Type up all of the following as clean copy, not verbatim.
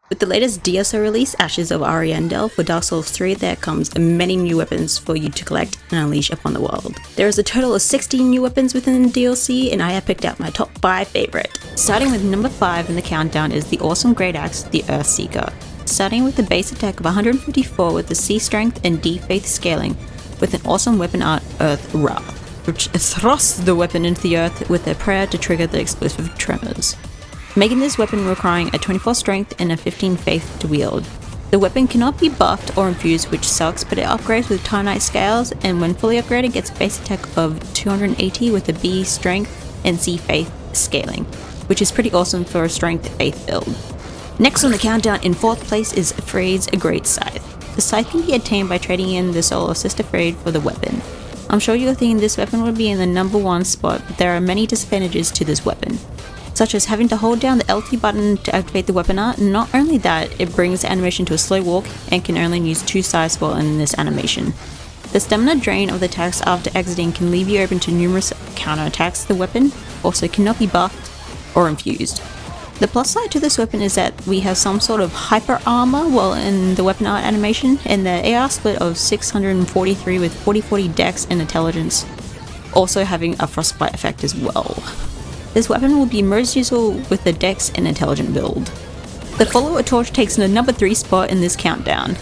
With the latest DSO release, Ashes of Ariandel for Dark Souls 3, there comes many new weapons for you to collect and unleash upon the world. There is a total of 16 new weapons within the DLC, and I have picked out my top 5 favorite. Starting with number 5 in the countdown is the awesome Great Axe, the Earthseeker. Starting with the base attack of 154 with the C strength and D faith scaling, with an awesome weapon art, Earth Wrath, which thrusts the weapon into the earth with a prayer to trigger the explosive tremors, making this weapon requiring a 24 strength and a 15 faith to wield. The weapon cannot be buffed or infused, which sucks, but it upgrades with Titanite scales, and when fully upgraded gets a base attack of 280 with a B strength and C faith scaling, which is pretty awesome for a strength faith build. Next on the countdown in 4th place is Freyd's Great Scythe. The scythe can be attained by trading in the soul of Sister Freyd for the weapon. I'm sure you're thinking this weapon would be in the number 1 spot, but there are many disadvantages to this weapon, such as having to hold down the LT button to activate the weapon art. Not only that, it brings the animation to a slow walk and can only use 2 sides while in this animation. The stamina drain of the attacks after exiting can leave you open to numerous counterattacks. The weapon also cannot be buffed or infused. The plus side to this weapon is that we have some sort of hyper armor while in the weapon art animation, and the AR split of 643 with 40/40 dex and intelligence, also having a frostbite effect as well. This weapon will be most useful with the dex and intelligent build. The Follower Torch takes the number 3 spot in this countdown.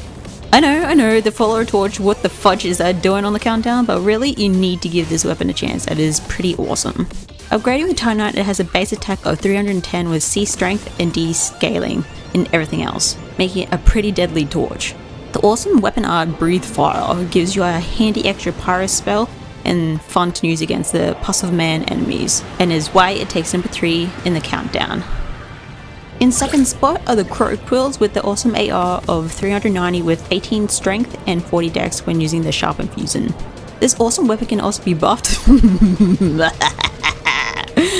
I know, the Follower Torch, what the fudge is that doing on the countdown, but really you need to give this weapon a chance. It is pretty awesome. Upgraded with Titanite, it has a base attack of 310 with C strength and D scaling and everything else, making it a pretty deadly torch. The awesome weapon art Breathe Fire gives you a handy extra pyro spell and fun to use against the Pus of Man enemies, and is why it takes number 3 in the countdown. In 2nd spot are the Quills with the awesome AR of 390 with 18 strength and 40 dex when using the Sharpen Fusion. This awesome weapon can also be buffed.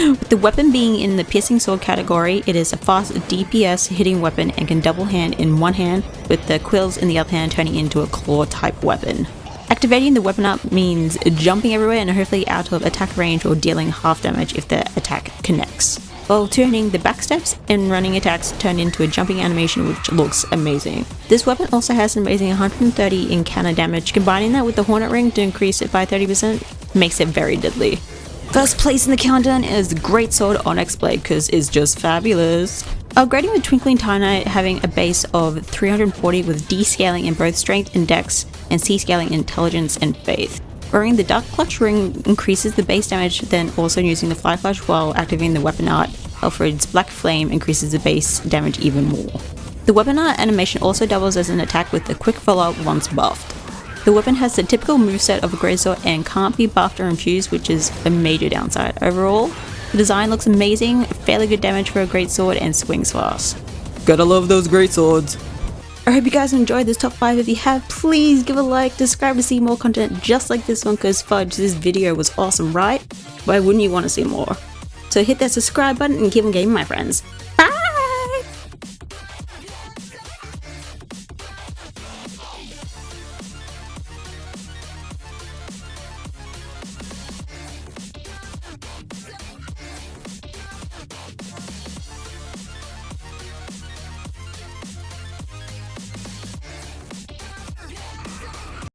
With the weapon being in the piercing sword category, it is a fast DPS hitting weapon and can double hand in one hand, with the Quills in the other hand turning into a claw type weapon. Activating the weapon up means jumping everywhere and hopefully out of attack range or dealing half damage if the attack connects, while turning the back steps and running attacks turn into a jumping animation, which looks amazing. This weapon also has an amazing 130 in counter damage. Combining that with the Hornet Ring to increase it by 30% makes it very deadly. 1st place in the countdown is the Greatsword Onyx Blade, because it's just fabulous. Upgrading with Twinkling Titanite, having a base of 340 with D scaling in both strength and dex, and C scaling in intelligence and faith. Wearing the Dark Clutch Ring increases the base damage, then also using the Fly Clutch while activating the weapon art, Alfred's Black Flame increases the base damage even more. The weapon art animation also doubles as an attack with a quick follow-up once buffed. The weapon has the typical moveset of a greatsword and can't be buffed or infused, which is a major downside. Overall, the design looks amazing, fairly good damage for a greatsword, and swings fast. Gotta love those greatswords! I hope you guys enjoyed this top 5. If you have, please give a like, subscribe to see more content just like this one, because fudge, this video was awesome, right? Why wouldn't you want to see more? So hit that subscribe button and keep on gaming, my friends. Bye!